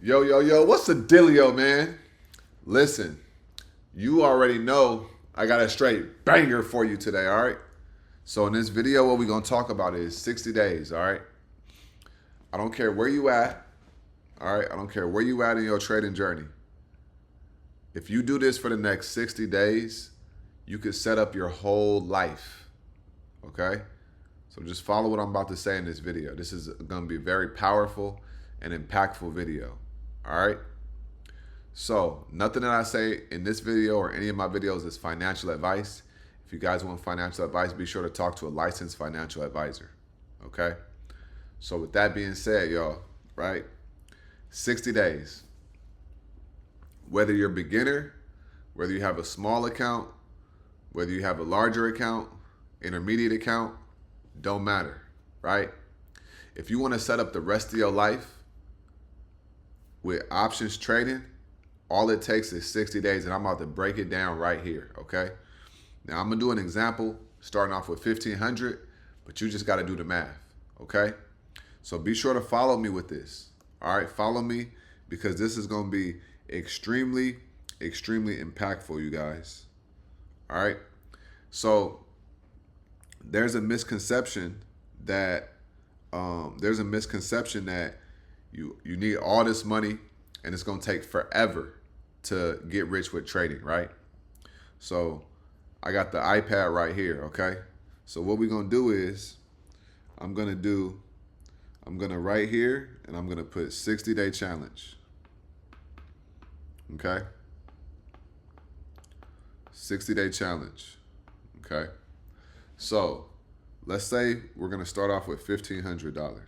Yo, yo, yo, what's the dealio, man? Listen, you already know I got a straight banger for you today, all right? So in this video, what we're gonna talk about is 60 days, all right? I don't care where you at, all right? I don't care where you at in your trading journey. If you do this for the next 60 days, you could set up your whole life, okay? So just follow what I'm about to say in this video. This is gonna be a very powerful and impactful video, all right? So nothing that I say in this video or any of my videos is financial advice. If you guys want financial advice, be sure to talk to a licensed financial advisor, okay? So with that being said, y'all, right? 60 days. Whether you're a beginner, whether you have a small account, whether you have a larger account, intermediate account, don't matter, right? If you want to set up the rest of your life with options trading, all it takes is 60 days, and I'm about to break it down right here, okay? Now, I'm going to do an example starting off with 1,500, but you just got to do the math, okay? So be sure to follow me with this, all right? Follow me because this is going to be extremely, extremely impactful, you guys, all right? So there's a misconception that you need all this money and it's going to take forever to get rich with trading, right? So I got the iPad right here, okay? So what we're going to do is I'm going to right here and I'm going to put 60-day challenge, okay? 60-day challenge, okay? So let's say we're going to start off with $1,500,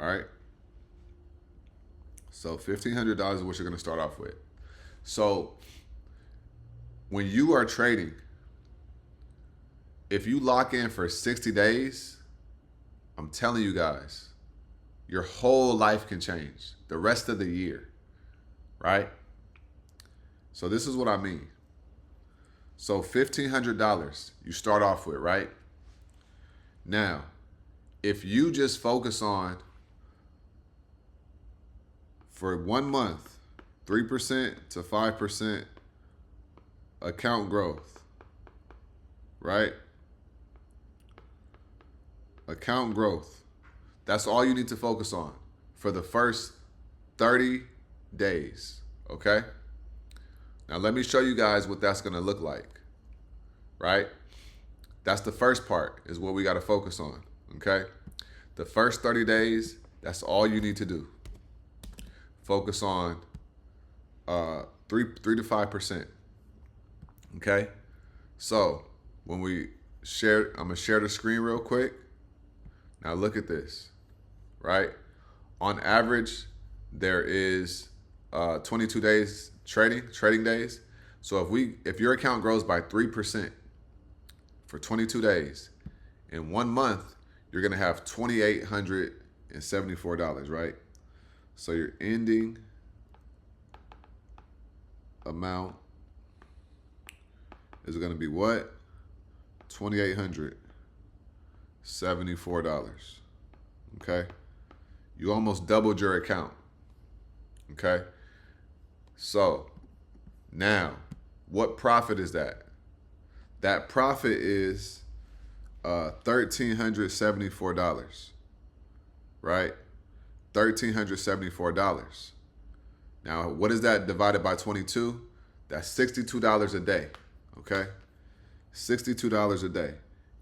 all right? So $1,500 is what you're going to start off with. So when you are trading, if you lock in for 60 days, I'm telling you guys, your whole life can change the rest of the year, right? So this is what I mean. So $1,500 you start off with, right? Now, if you just focus on for 1 month, 3% to 5% account growth, right? Account growth. That's all you need to focus on for the first 30 days, okay? Now let me show you guys what that's gonna look like, right? That's the first part is what we gotta focus on, okay? The first 30 days, that's all you need to do. Focus on 3 to 5%. Okay? So when we share, I'm gonna share the screen real quick. Now look at this, right? On average, there is 22 days trading days. So if your account grows by 3% for 22 days, in 1 month, you're gonna have $2,874, right? So your ending amount is going to be what? $2,874. Okay? You almost doubled your account. Okay? So now, what profit is that? That profit is $1,374. Right? $1,374. Now, what is that divided by 22? That's $62 a day, okay? $62 a day.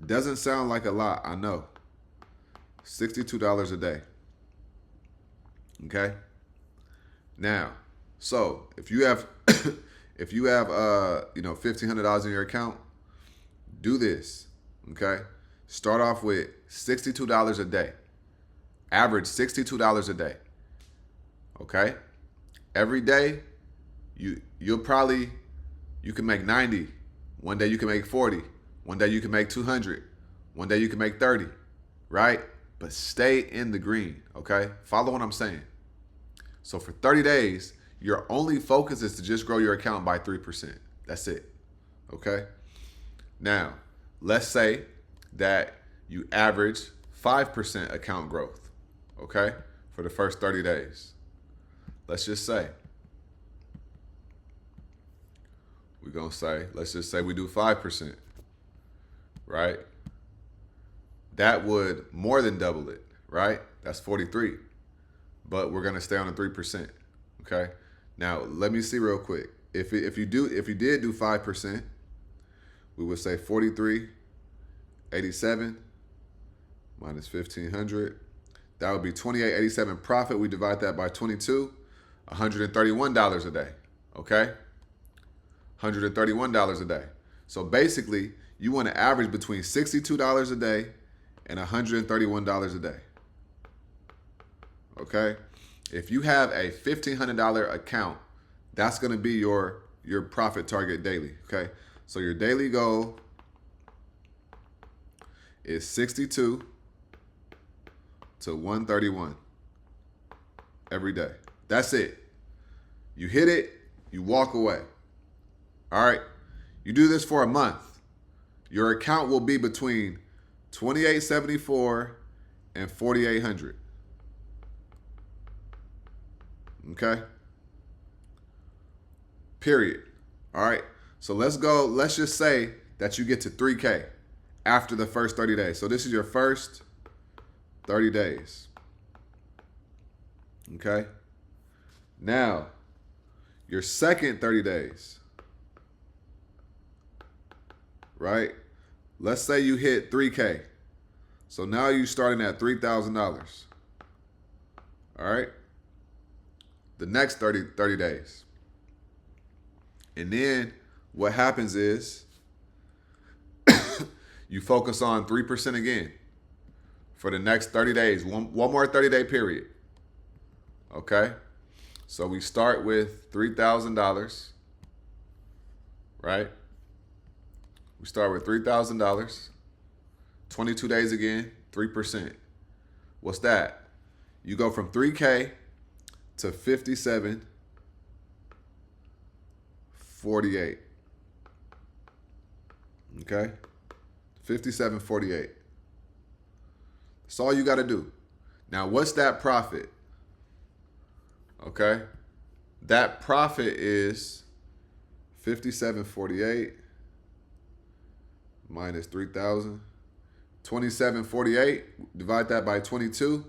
Doesn't sound like a lot, I know. $62 a day, okay? Now, so if you have, $1,500 in your account, do this, okay? Start off with $62 a day. Average $62 a day. Okay? Every day, you can make 90. One day you can make 40. One day you can make 200. One day you can make 30. Right? But stay in the green. Okay? Follow what I'm saying. So for 30 days, your only focus is to just grow your account by 3%. That's it. Okay? Now, let's say that you average 5% account growth. Okay? for the first 30 days. Let's just say, let's just say we do 5%, right? That would more than double it, right? That's 43. But we're gonna stay on the 3%. Okay. Now let me see real quick. If you did do 5%, we would say 43.87 minus 1,500. That would be 28.87 profit. We divide that by 22, $131 a day. Okay. $131 a day. So basically, you want to average between $62 a day and $131 a day. Okay? If you have a $1,500 account, that's going to be your profit target daily. Okay? So your daily goal is 62 to 131 every day. That's it. You hit it, you walk away. All right? You do this for a month. Your account will be between $2,874 and $4,800. Okay? Period. All right? So let's just say that you get to 3K after the first 30 days. So this is your first 30 days. Okay? Now, your second 30 days. Right? Let's say you hit 3K. So now you're starting at $3,000. All right? The next 30 days. And then what happens is you focus on 3% again for the next 30 days. One more 30-day period. Okay? So we start with $3,000. Right? We start with $3,000. 22 days again, 3%. What's that? You go from 3K to 57.48. Okay? 57.48. That's all you got to do. Now, what's that profit? Okay? That profit is 57.48 minus 3,000. 27.48. Divide that by 22.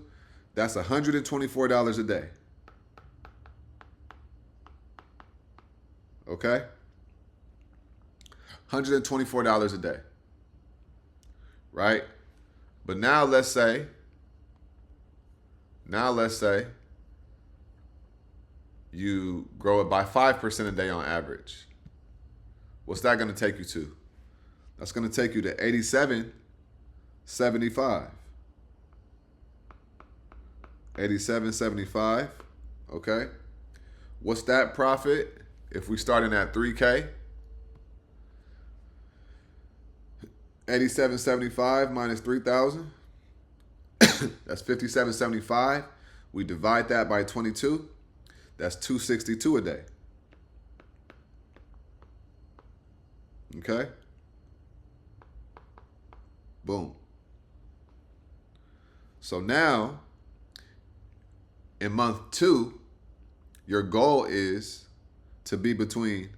That's $124 a day. Okay? $124 a day. Right? But now let's say you grow it by 5% a day on average. What's that going to take you to? That's going to take you to 87.75. 87.75. Okay? What's that profit if we starting at 3K? 87.75 minus 3,000. That's 57.75. We divide that by 22. That's 262 a day. Okay? Boom. So now, in month 2, your goal is to be between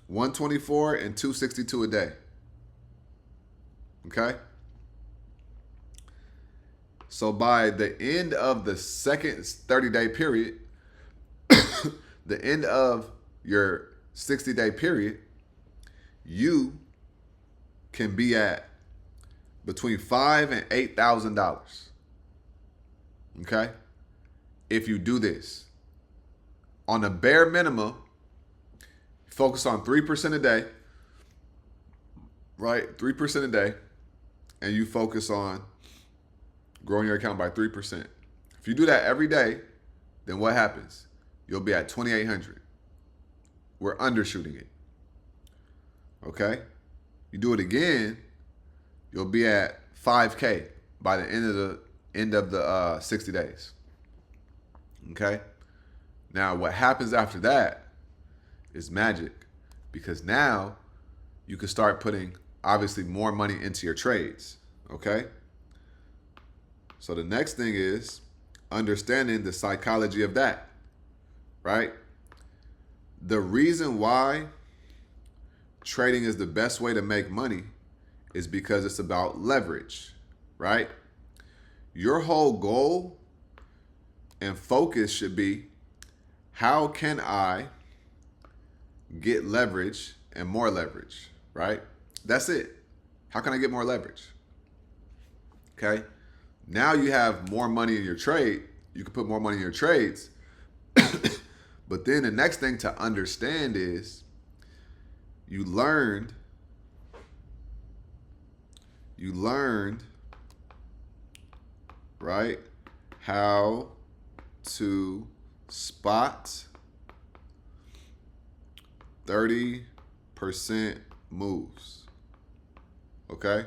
124 and 262 a day. Okay? So by the end of the second 30-day period, the end of your 60-day period, you can be at between $5,000 and $8,000. Okay? If you do this. On the bare minimum, focus on 3% a day. Right? 3% a day. And you focus on growing your account by 3%. If you do that every day, then what happens? You'll be at 2,800. We're undershooting it. Okay? You do it again, you'll be at 5K by the end of the 60 days. Okay? Now, what happens after that is magic, because now you can start putting obviously more money into your trades. Okay? So the next thing is understanding the psychology of that, right? The reason why trading is the best way to make money is because it's about leverage, right? Your whole goal and focus should be, how can I get leverage and more leverage, right? That's it. How can I get more leverage? Okay. Now you have more money in your trade. You can put more money in your trades. But then the next thing to understand is you learned, right, how to spot 30% moves. Okay?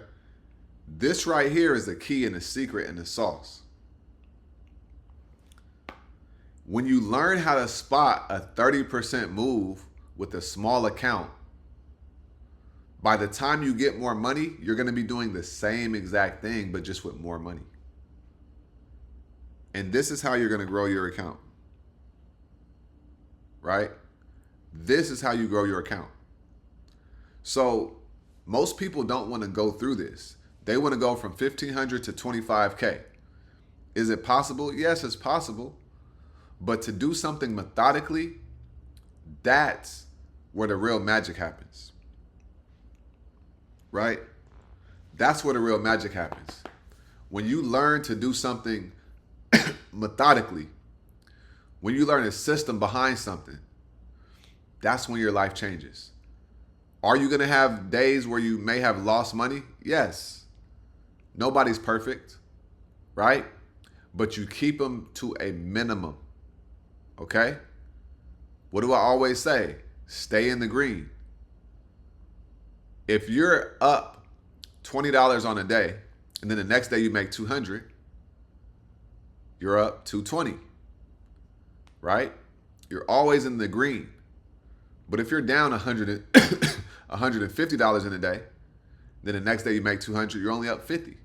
This right here is the key and the secret and the sauce. When you learn how to spot a 30% move with a small account, by the time you get more money, you're going to be doing the same exact thing, but just with more money. And this is how you're going to grow your account, right? This is how you grow your account. So most people don't want to go through this. They want to go from 1,500 to 25K. Is it possible? Yes, it's possible. But to do something methodically, that's where the real magic happens. Right? That's where the real magic happens. When you learn to do something methodically, when you learn a system behind something, that's when your life changes. Are you going to have days where you may have lost money? Yes. Nobody's perfect, right? But you keep them to a minimum. Okay? What do I always say? Stay in the green. If you're up $20 on a day, and then the next day you make 200, you're up 220, right? You're always in the green. But if you're down $150 in a day, then the next day you make 200, you're only up 50.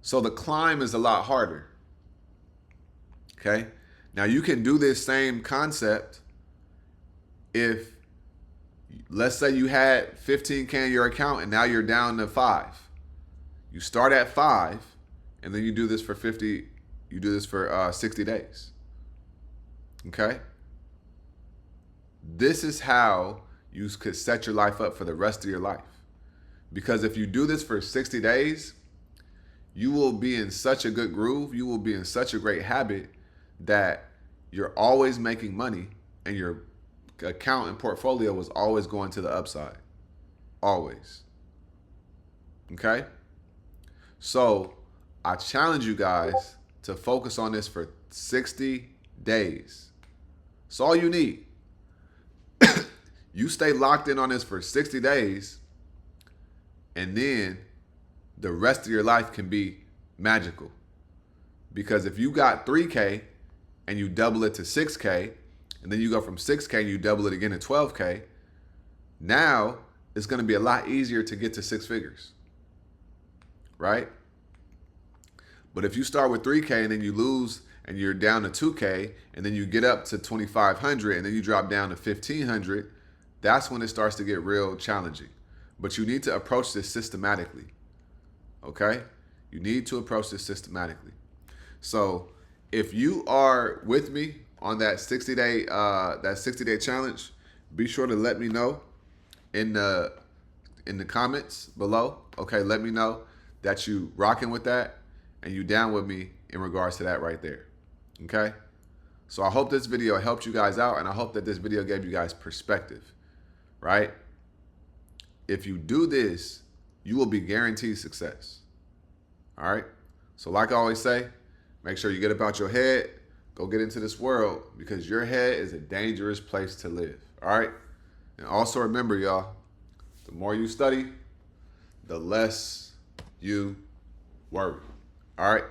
So the climb is a lot harder. Okay? Now you can do this same concept if, let's say you had 15K in your account and now you're down to 5. You start at 5 and then you do this for 60 days. Okay? This is how you could set your life up for the rest of your life. Because if you do this for 60 days, you will be in such a good groove, you will be in such a great habit that you're always making money and your account and portfolio was always going to the upside. Always. Okay? So I challenge you guys to focus on this for 60 days. It's all you need. You stay locked in on this for 60 days, and then the rest of your life can be magical. Because if you got 3K and you double it to 6K, and then you go from 6K and you double it again to 12K, now it's going to be a lot easier to get to 6 figures, right? But if you start with 3K and then you lose and you're down to 2K, and then you get up to 2,500 and then you drop down to 1,500, that's when it starts to get real challenging. But you need to approach this systematically, okay? You need to approach this systematically. So if you are with me on that 60-day challenge, be sure to let me know in the comments below. Okay, let me know that you rocking with that and you down with me in regards to that right there. Okay? So I hope this video helped you guys out, and I hope that this video gave you guys perspective, right? If you do this, you will be guaranteed success. All right? So like I always say, make sure you get up out your head, go get into this world, because your head is a dangerous place to live. All right? And also remember, y'all, the more you study, the less you worry. All right?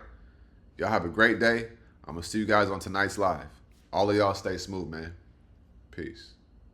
Y'all have a great day. I'm going to see you guys on tonight's live. All of y'all stay smooth, man. Peace.